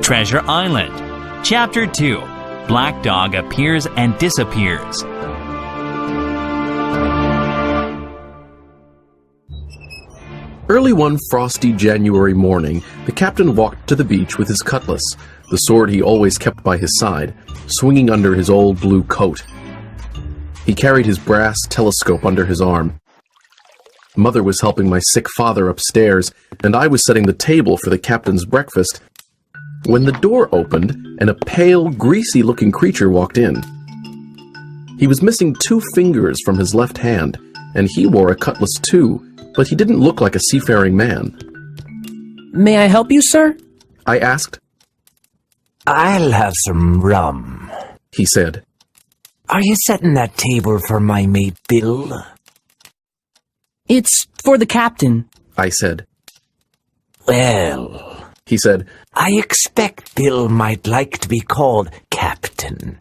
Treasure Island. Chapter 2. Black Dog appears and disappears. Early one frosty January morning, the captain walked to the beach with his cutlass, the sword he always kept by his side, swinging under his old blue coat. He carried his brass telescope under his arm. Mother was helping my sick father upstairs, and I was setting the table for the captain's breakfast, when the door opened and a pale, greasy-looking creature walked in. He was missing 2 fingers from his left hand, and he wore a cutlass too, but he didn't look like a seafaring man. "May I help you, sir?" I asked. "I'll have some rum," he said. "Are you setting that table for my mate Bill?" "It's for the captain," I said. "Well," he said, "I expect Bill might like to be called Captain.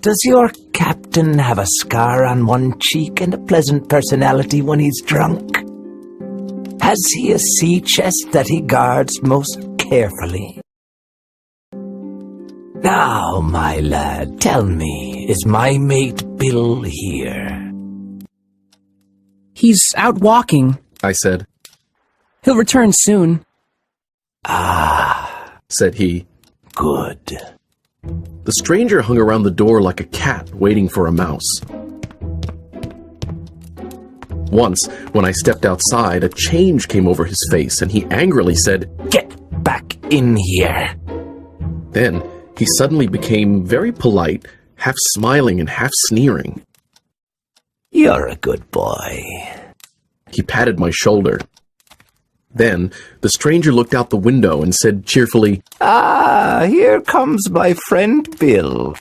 Does your captain have a scar on one cheek and a pleasant personality when he's drunk? Has he a sea chest that he guards most carefully? Now, my lad, tell me, is my mate Bill here?" "He's out walking," I said. "He'll return soon." "Ah," said he. "Good." The stranger hung around the door like a cat waiting for a mouse. Once, when I stepped outside, a change came over his face, and he angrily said, "Get back in here." Then, he suddenly became very polite, half smiling and half sneering. "You're a good boy." He patted my shoulder. Then, the stranger looked out the window and said cheerfully, "Ah, here comes my friend Bill.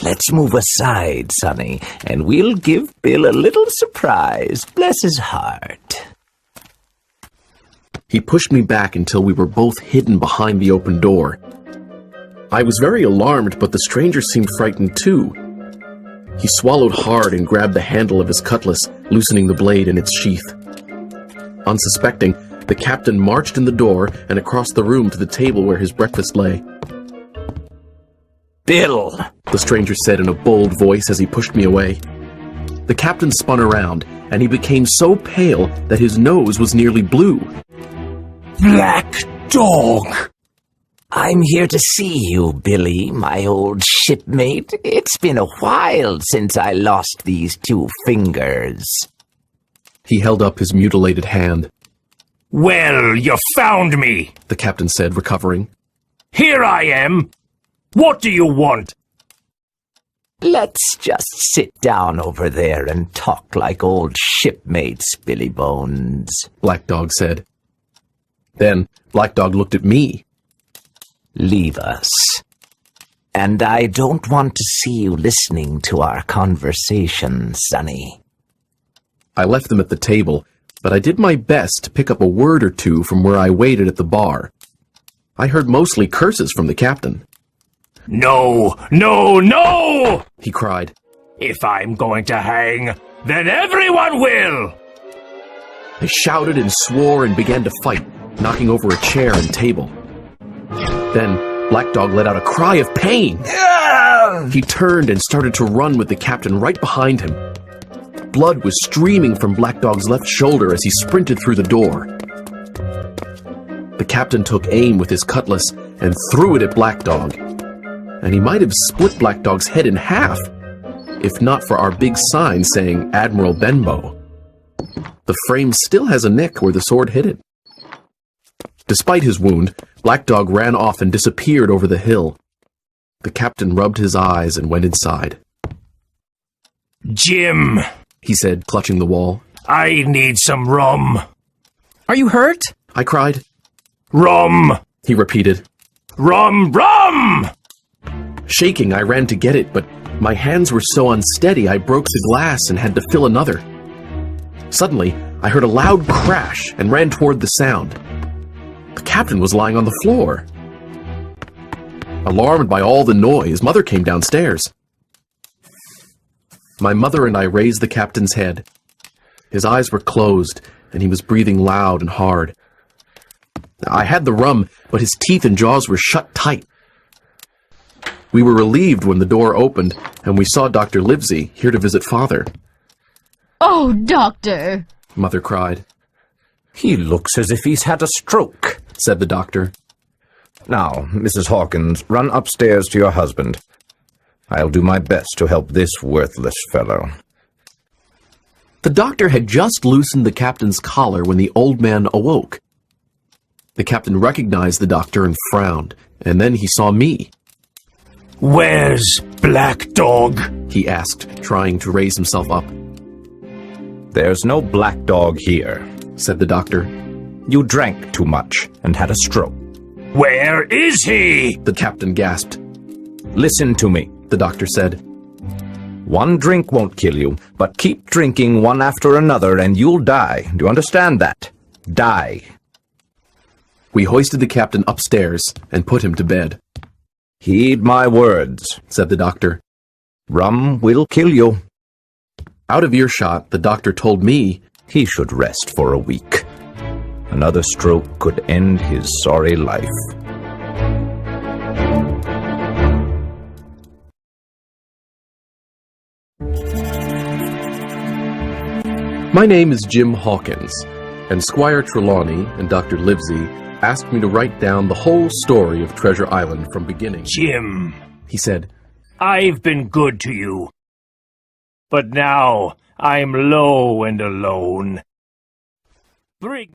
Let's move aside, Sonny, and we'll give Bill a little surprise, bless his heart." He pushed me back until we were both hidden behind the open door. I was very alarmed, but the stranger seemed frightened too. He swallowed hard and grabbed the handle of his cutlass, loosening the blade in its sheath. Unsuspecting, the captain marched in the door and across the room to the table where his breakfast lay. "Bill," the stranger said in a bold voice as he pushed me away. The captain spun around, and he became so pale that his nose was nearly blue. "Black Dog! I'm here to see you, Billy, my old shipmate. It's been a while since I lost these 2 fingers." He held up his mutilated hand. "Well, you found me," the captain said, recovering. "Here I am. What do you want?" "Let's just sit down over there and talk like old shipmates, Billy Bones," Black Dog said. Then Black Dog looked at me. "Leave us. And I don't want to see you listening to our conversation, Sonny." I left them at the table, but I did my best to pick up a word or 2 from where I waited at the bar. I heard mostly curses from the captain. "No, no, no!" he cried. "If I'm going to hang, then everyone will!" They shouted and swore and began to fight, knocking over a chair and table. Then Black Dog let out a cry of pain. He turned and started to run with the captain right behind him. Blood was streaming from Black Dog's left shoulder as he sprinted through the door. The captain took aim with his cutlass and threw it at Black Dog. And he might have split Black Dog's head in half, if not for our big sign saying Admiral Benbow. The frame still has a nick where the sword hit it. Despite his wound, Black Dog ran off and disappeared over the hill. The captain rubbed his eyes and went inside. "Jim," he said, clutching the wall. "I need some rum." "Are you hurt?" I cried. "Rum," he repeated. "Rum, rum!" Shaking, I ran to get it, but my hands were so unsteady I broke the glass and had to fill another. Suddenly, I heard a loud crash and ran toward the sound. The captain was lying on the floor. Alarmed by all the noise, Mother came downstairs. My mother and I raised the captain's head. His eyes were closed, and he was breathing loud and hard. I had the rum, but his teeth and jaws were shut tight. We were relieved when the door opened, and we saw Dr. Livesey here to visit Father. Oh, Doctor! Mother cried. He looks as if he's had a stroke, said the doctor. Now, Mrs. Hawkins, run upstairs to your husband. I'll do my best to help this worthless fellow. The doctor had just loosened the captain's collar when the old man awoke. The captain recognized the doctor and frowned, and then he saw me. Where's Black Dog? He asked, trying to raise himself up. There's no black dog here, said the doctor. You drank too much and had a stroke. Where is he? The captain gasped. Listen to me, the doctor said. One drink won't kill you, but keep drinking one after another and you'll die. Do you understand that? Die. We hoisted the captain upstairs and put him to bed. Heed my words, said the doctor. Rum will kill you. Out of earshot, the doctor told me he should rest for a week. Another stroke could end his sorry life. My name is Jim Hawkins, and Squire Trelawney and Dr. Livesey asked me to write down the whole story of Treasure Island from beginning. Jim, he said, I've been good to you. But now I'm low and alone. Bring